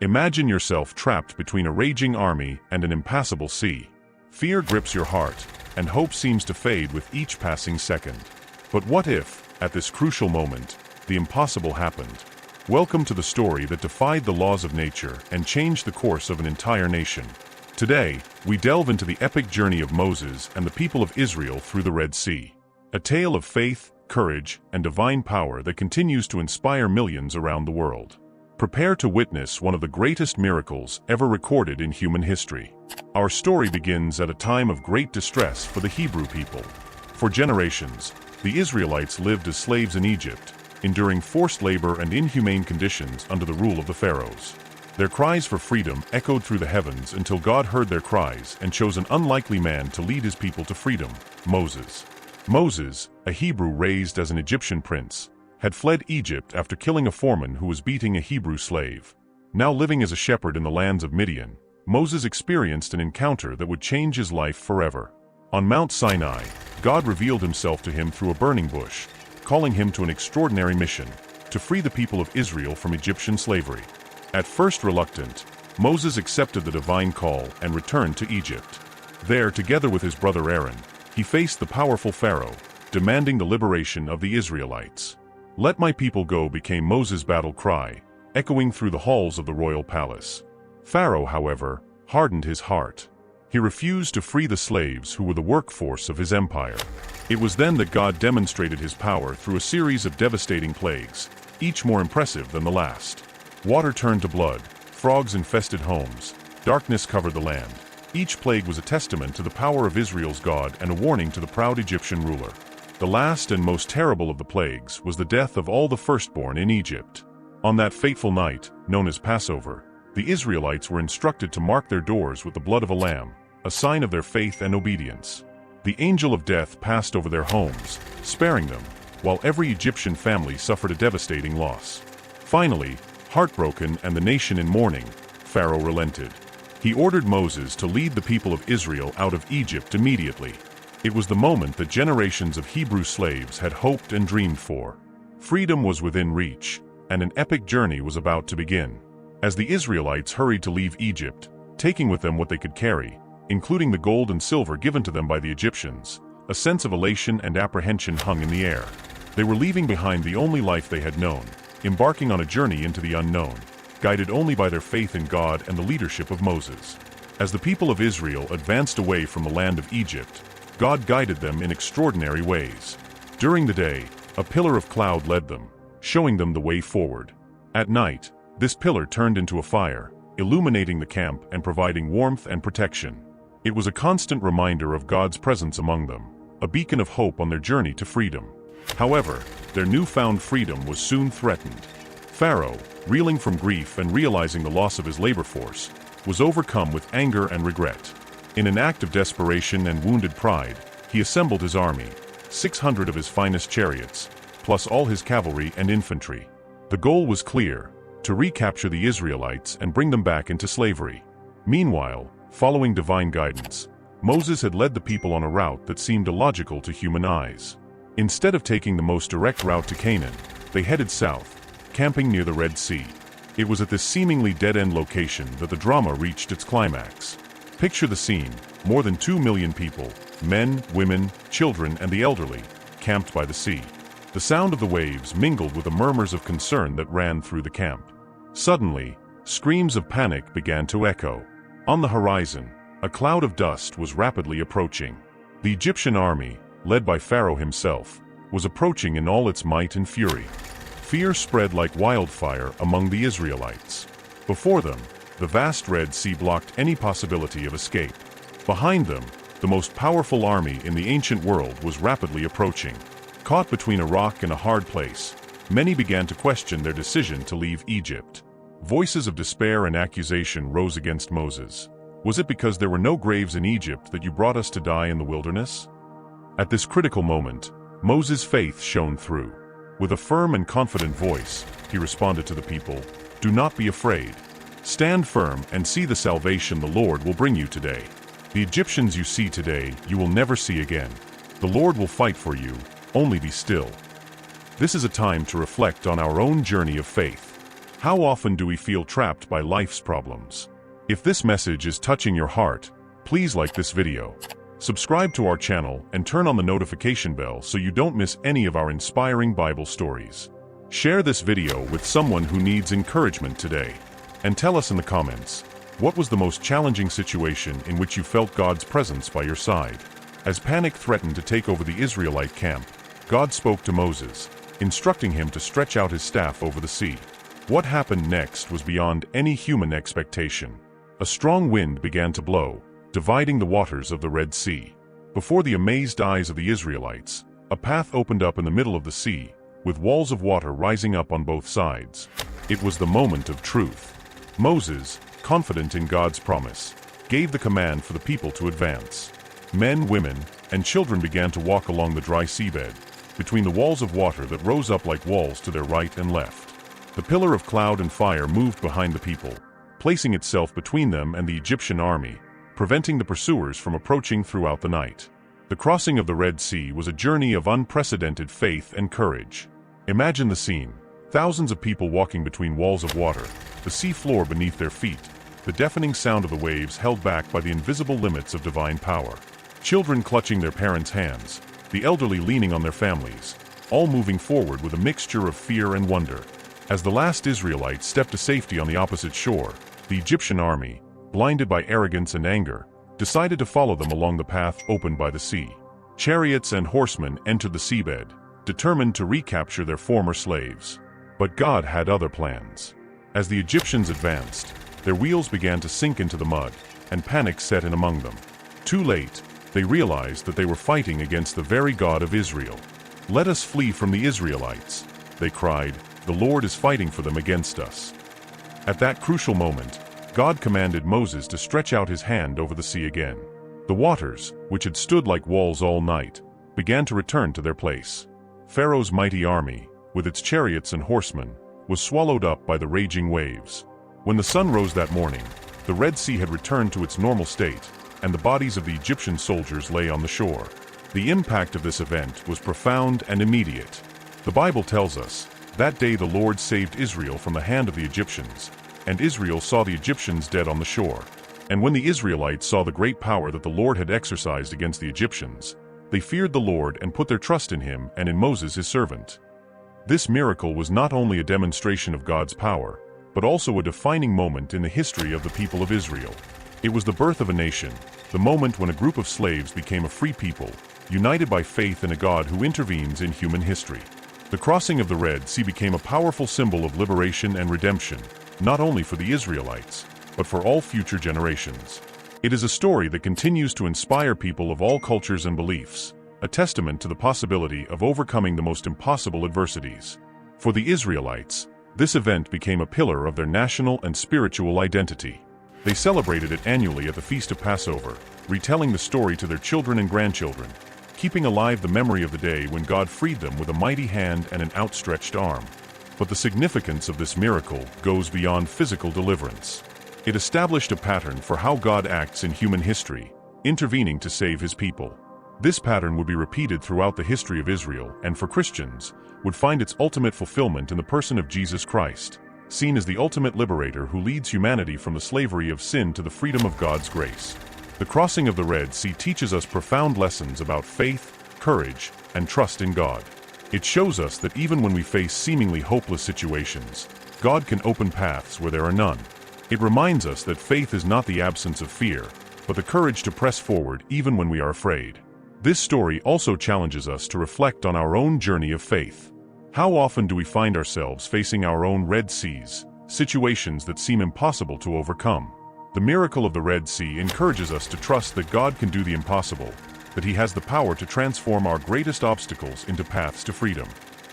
Imagine yourself trapped between a raging army and an impassable sea. Fear grips your heart, and hope seems to fade with each passing second. But what if, at this crucial moment, the impossible happened? Welcome to the story that defied the laws of nature and changed the course of an entire nation. Today, we delve into the epic journey of Moses and the people of Israel through the Red Sea. A tale of faith, courage, and divine power that continues to inspire millions around the world. Prepare to witness one of the greatest miracles ever recorded in human history. Our story begins at a time of great distress for the Hebrew people. For generations, the Israelites lived as slaves in Egypt, enduring forced labor and inhumane conditions under the rule of the pharaohs. Their cries for freedom echoed through the heavens until God heard their cries and chose an unlikely man to lead his people to freedom: Moses. Moses, a Hebrew raised as an Egyptian prince, had fled Egypt after killing a foreman who was beating a Hebrew slave. Now living as a shepherd in the lands of Midian, Moses experienced an encounter that would change his life forever. On Mount Sinai, God revealed himself to him through a burning bush, calling him to an extraordinary mission: to free the people of Israel from Egyptian slavery. At first reluctant, Moses accepted the divine call and returned to Egypt. There, together with his brother Aaron, he faced the powerful Pharaoh, demanding the liberation of the Israelites. "Let my people go" became Moses' battle cry, echoing through the halls of the royal palace. Pharaoh, however, hardened his heart. He refused to free the slaves who were the workforce of his empire. It was then that God demonstrated his power through a series of devastating plagues, each more impressive than the last. Water turned to blood, frogs infested homes, darkness covered the land. Each plague was a testament to the power of Israel's God and a warning to the proud Egyptian ruler. The last and most terrible of the plagues was the death of all the firstborn in Egypt. On that fateful night, known as Passover, the Israelites were instructed to mark their doors with the blood of a lamb, a sign of their faith and obedience. The angel of death passed over their homes, sparing them, while every Egyptian family suffered a devastating loss. Finally, heartbroken and the nation in mourning, Pharaoh relented. He ordered Moses to lead the people of Israel out of Egypt immediately. It was the moment that generations of Hebrew slaves had hoped and dreamed for. Freedom was within reach, and an epic journey was about to begin. As the Israelites hurried to leave Egypt, taking with them what they could carry, including the gold and silver given to them by the Egyptians, a sense of elation and apprehension hung in the air. They were leaving behind the only life they had known, embarking on a journey into the unknown, guided only by their faith in God and the leadership of Moses. As the people of Israel advanced away from the land of Egypt, God guided them in extraordinary ways. During the day, a pillar of cloud led them, showing them the way forward. At night, this pillar turned into a fire, illuminating the camp and providing warmth and protection. It was a constant reminder of God's presence among them, a beacon of hope on their journey to freedom. However, their newfound freedom was soon threatened. Pharaoh, reeling from grief and realizing the loss of his labor force, was overcome with anger and regret. In an act of desperation and wounded pride, he assembled his army, 600 of his finest chariots, plus all his cavalry and infantry. The goal was clear: to recapture the Israelites and bring them back into slavery. Meanwhile, following divine guidance, Moses had led the people on a route that seemed illogical to human eyes. Instead of taking the most direct route to Canaan, they headed south, camping near the Red Sea. It was at this seemingly dead-end location that the drama reached its climax. Picture the scene: more than 2 million people, men, women, children, and the elderly, camped by the sea. The sound of the waves mingled with the murmurs of concern that ran through the camp. Suddenly, screams of panic began to echo. On the horizon, a cloud of dust was rapidly approaching. The Egyptian army, led by Pharaoh himself, was approaching in all its might and fury. Fear spread like wildfire among the Israelites. Before them, the vast Red Sea blocked any possibility of escape. Behind them, the most powerful army in the ancient world was rapidly approaching. Caught between a rock and a hard place, many began to question their decision to leave Egypt. Voices of despair and accusation rose against Moses. Was it because there were no graves in Egypt that you brought us to die in the wilderness? At this critical moment, Moses' faith shone through. With a firm and confident voice, he responded to the people, "Do not be afraid. Stand firm and see the salvation the Lord will bring you today. The Egyptians you see today, you will never see again. The Lord will fight for you, only be still." This is a time to reflect on our own journey of faith. How often do we feel trapped by life's problems? If this message is touching your heart, please like this video. Subscribe to our channel and turn on the notification bell so you don't miss any of our inspiring Bible stories. Share this video with someone who needs encouragement today. And tell us in the comments, what was the most challenging situation in which you felt God's presence by your side? As panic threatened to take over the Israelite camp, God spoke to Moses, instructing him to stretch out his staff over the sea. What happened next was beyond any human expectation. A strong wind began to blow, dividing the waters of the Red Sea. Before the amazed eyes of the Israelites, a path opened up in the middle of the sea, with walls of water rising up on both sides. It was the moment of truth. Moses, confident in God's promise, gave the command for the people to advance. Men, women, and children began to walk along the dry seabed, between the walls of water that rose up like walls to their right and left. The pillar of cloud and fire moved behind the people, placing itself between them and the Egyptian army, preventing the pursuers from approaching throughout the night. The crossing of the Red Sea was a journey of unprecedented faith and courage. Imagine the scene: thousands of people walking between walls of water, the sea floor beneath their feet, the deafening sound of the waves held back by the invisible limits of divine power. Children clutching their parents' hands, the elderly leaning on their families, all moving forward with a mixture of fear and wonder. As the last Israelites stepped to safety on the opposite shore, the Egyptian army, blinded by arrogance and anger, decided to follow them along the path opened by the sea. Chariots and horsemen entered the seabed, determined to recapture their former slaves. But God had other plans. As the Egyptians advanced, their wheels began to sink into the mud, and panic set in among them. Too late, they realized that they were fighting against the very God of Israel. "Let us flee from the Israelites," they cried. "The Lord is fighting for them against us." At that crucial moment, God commanded Moses to stretch out his hand over the sea again. The waters, which had stood like walls all night, began to return to their place. Pharaoh's mighty army, with its chariots and horsemen, was swallowed up by the raging waves. When the sun rose that morning, the Red Sea had returned to its normal state, and the bodies of the Egyptian soldiers lay on the shore. The impact of this event was profound and immediate. The Bible tells us, "That day the Lord saved Israel from the hand of the Egyptians, and Israel saw the Egyptians dead on the shore." And when the Israelites saw the great power that the Lord had exercised against the Egyptians, they feared the Lord and put their trust in him and in Moses his servant. This miracle was not only a demonstration of God's power, but also a defining moment in the history of the people of Israel. It was the birth of a nation, the moment when a group of slaves became a free people, united by faith in a God who intervenes in human history. The crossing of the Red Sea became a powerful symbol of liberation and redemption, not only for the Israelites, but for all future generations. It is a story that continues to inspire people of all cultures and beliefs, a testament to the possibility of overcoming the most impossible adversities. For the Israelites, this event became a pillar of their national and spiritual identity. They celebrated it annually at the Feast of Passover, retelling the story to their children and grandchildren, keeping alive the memory of the day when God freed them with a mighty hand and an outstretched arm. But the significance of this miracle goes beyond physical deliverance. It established a pattern for how God acts in human history, intervening to save his people. This pattern would be repeated throughout the history of Israel, and for Christians, would find its ultimate fulfillment in the person of Jesus Christ, seen as the ultimate liberator who leads humanity from the slavery of sin to the freedom of God's grace. The crossing of the Red Sea teaches us profound lessons about faith, courage, and trust in God. It shows us that even when we face seemingly hopeless situations, God can open paths where there are none. It reminds us that faith is not the absence of fear, but the courage to press forward even when we are afraid. This story also challenges us to reflect on our own journey of faith. How often do we find ourselves facing our own Red Seas, situations that seem impossible to overcome? The miracle of the Red Sea encourages us to trust that God can do the impossible, that he has the power to transform our greatest obstacles into paths to freedom.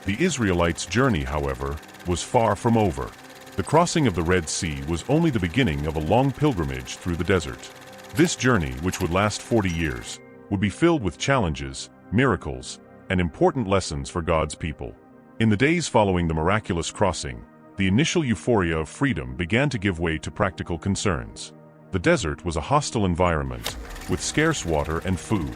The Israelites' journey, however, was far from over. The crossing of the Red Sea was only the beginning of a long pilgrimage through the desert. This journey, which would last 40 years, would be filled with challenges, miracles, and important lessons for God's people. In the days following the miraculous crossing, the initial euphoria of freedom began to give way to practical concerns. The desert was a hostile environment, with scarce water and food.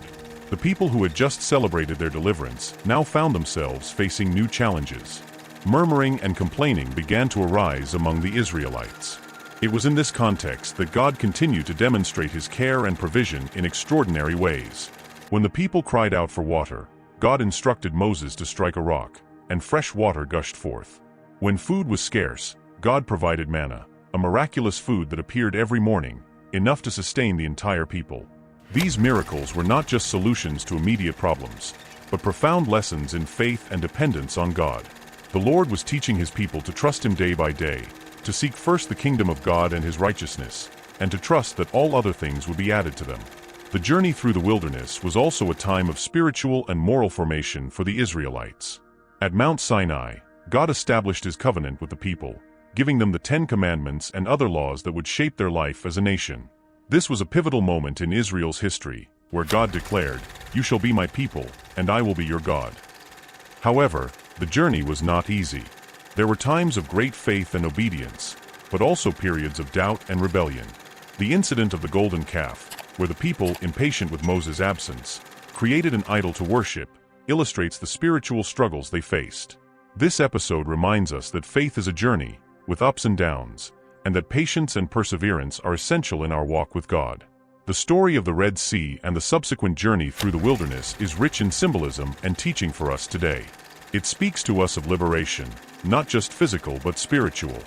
The people who had just celebrated their deliverance now found themselves facing new challenges. Murmuring and complaining began to arise among the Israelites. It was in this context that God continued to demonstrate his care and provision in extraordinary ways. When the people cried out for water, God instructed Moses to strike a rock, and fresh water gushed forth. When food was scarce, God provided manna, a miraculous food that appeared every morning, enough to sustain the entire people. These miracles were not just solutions to immediate problems, but profound lessons in faith and dependence on God. The Lord was teaching his people to trust him day by day, to seek first the kingdom of God and his righteousness, and to trust that all other things would be added to them. The journey through the wilderness was also a time of spiritual and moral formation for the Israelites. At Mount Sinai, God established his covenant with the people, giving them the 10 Commandments and other laws that would shape their life as a nation. This was a pivotal moment in Israel's history, where God declared, "You shall be my people, and I will be your God." However, the journey was not easy. There were times of great faith and obedience, but also periods of doubt and rebellion. The incident of the golden calf, where the people, impatient with Moses' absence, created an idol to worship, illustrates the spiritual struggles they faced. This episode reminds us that faith is a journey, with ups and downs, and that patience and perseverance are essential in our walk with God. The story of the Red Sea and the subsequent journey through the wilderness is rich in symbolism and teaching for us today. It speaks to us of liberation, not just physical but spiritual.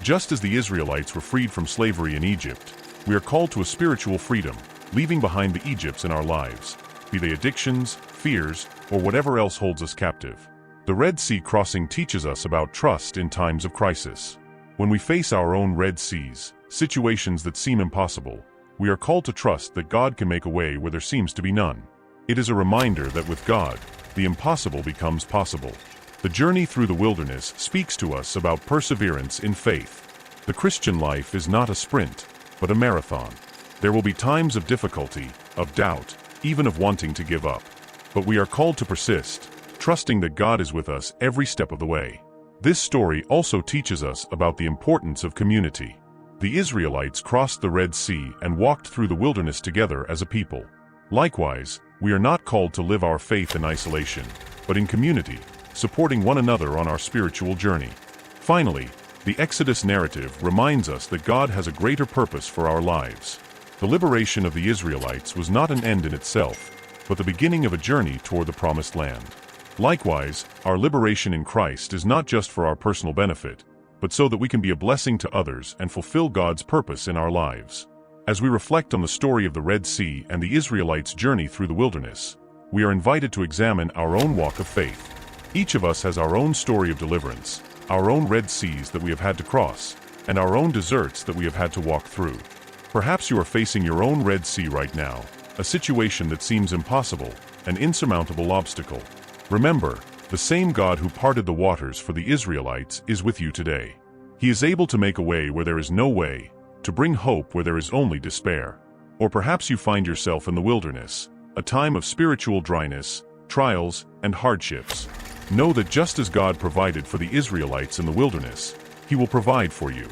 Just as the Israelites were freed from slavery in Egypt, we are called to a spiritual freedom, leaving behind the Egypts in our lives, be they addictions, fears, or whatever else holds us captive. The Red Sea crossing teaches us about trust in times of crisis. When we face our own Red Seas, situations that seem impossible, we are called to trust that God can make a way where there seems to be none. It is a reminder that with God, the impossible becomes possible. The journey through the wilderness speaks to us about perseverance in faith. The Christian life is not a sprint, but a marathon. There will be times of difficulty, of doubt, even of wanting to give up. But we are called to persist, trusting that God is with us every step of the way. This story also teaches us about the importance of community. The Israelites crossed the Red Sea and walked through the wilderness together as a people. Likewise, we are not called to live our faith in isolation, but in community, supporting one another on our spiritual journey. Finally, the Exodus narrative reminds us that God has a greater purpose for our lives. The liberation of the Israelites was not an end in itself, but the beginning of a journey toward the Promised Land. Likewise, our liberation in Christ is not just for our personal benefit, but so that we can be a blessing to others and fulfill God's purpose in our lives. As we reflect on the story of the Red Sea and the Israelites' journey through the wilderness, we are invited to examine our own walk of faith. Each of us has our own story of deliverance, our own Red Seas that we have had to cross, and our own deserts that we have had to walk through. Perhaps you are facing your own Red Sea right now, a situation that seems impossible, an insurmountable obstacle. Remember, the same God who parted the waters for the Israelites is with you today. He is able to make a way where there is no way, to bring hope where there is only despair. Or perhaps you find yourself in the wilderness, a time of spiritual dryness, trials, and hardships. Know that just as God provided for the Israelites in the wilderness, He will provide for you.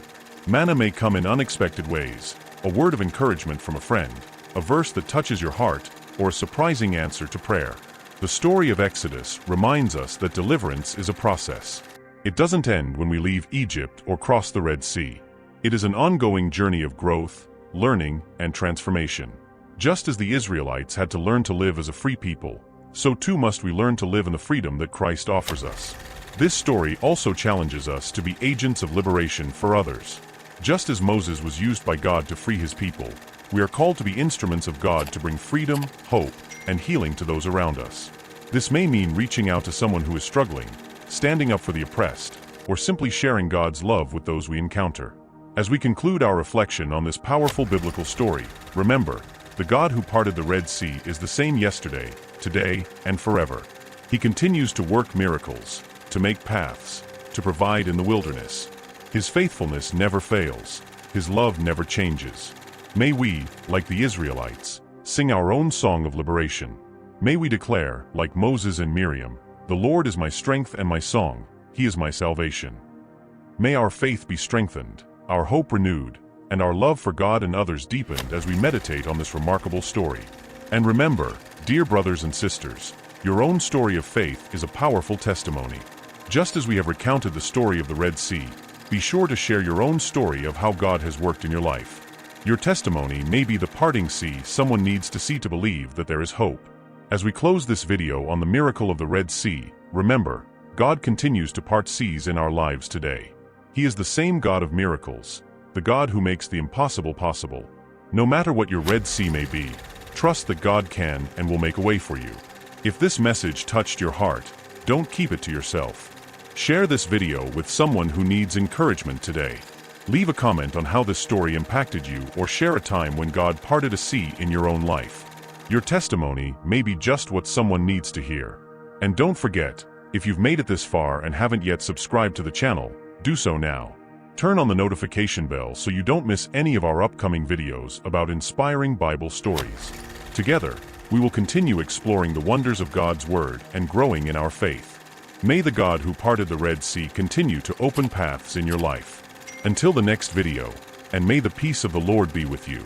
Manna may come in unexpected ways, a word of encouragement from a friend, a verse that touches your heart, or a surprising answer to prayer. The story of Exodus reminds us that deliverance is a process. It doesn't end when we leave Egypt or cross the Red Sea. It is an ongoing journey of growth, learning, and transformation. Just as the Israelites had to learn to live as a free people, so too must we learn to live in the freedom that Christ offers us. This story also challenges us to be agents of liberation for others. Just as Moses was used by God to free his people, we are called to be instruments of God to bring freedom, hope, and healing to those around us. This may mean reaching out to someone who is struggling, standing up for the oppressed, or simply sharing God's love with those we encounter. As we conclude our reflection on this powerful biblical story, remember, the God who parted the Red Sea is the same yesterday, today, and forever. He continues to work miracles, to make paths, to provide in the wilderness. His faithfulness never fails. His love never changes. May we, like the Israelites, sing our own song of liberation. May we declare, like Moses and Miriam, "The Lord is my strength and my song, He is my salvation." May our faith be strengthened, our hope renewed, and our love for God and others deepened as we meditate on this remarkable story. And remember, dear brothers and sisters, your own story of faith is a powerful testimony. Just as we have recounted the story of the Red Sea, be sure to share your own story of how God has worked in your life. Your testimony may be the parting sea someone needs to see to believe that there is hope. As we close this video on the miracle of the Red Sea, remember, God continues to part seas in our lives today. He is the same God of miracles, the God who makes the impossible possible. No matter what your Red Sea may be, trust that God can and will make a way for you. If this message touched your heart, don't keep it to yourself. Share this video with someone who needs encouragement today. Leave a comment on how this story impacted you, or share a time when God parted a sea in your own life. Your testimony may be just what someone needs to hear. And don't forget, if you've made it this far and haven't yet subscribed to the channel, do so now. Turn on the notification bell so you don't miss any of our upcoming videos about inspiring Bible stories. Together, we will continue exploring the wonders of God's Word and growing in our faith. May the God who parted the Red Sea continue to open paths in your life. Until the next video, and may the peace of the Lord be with you.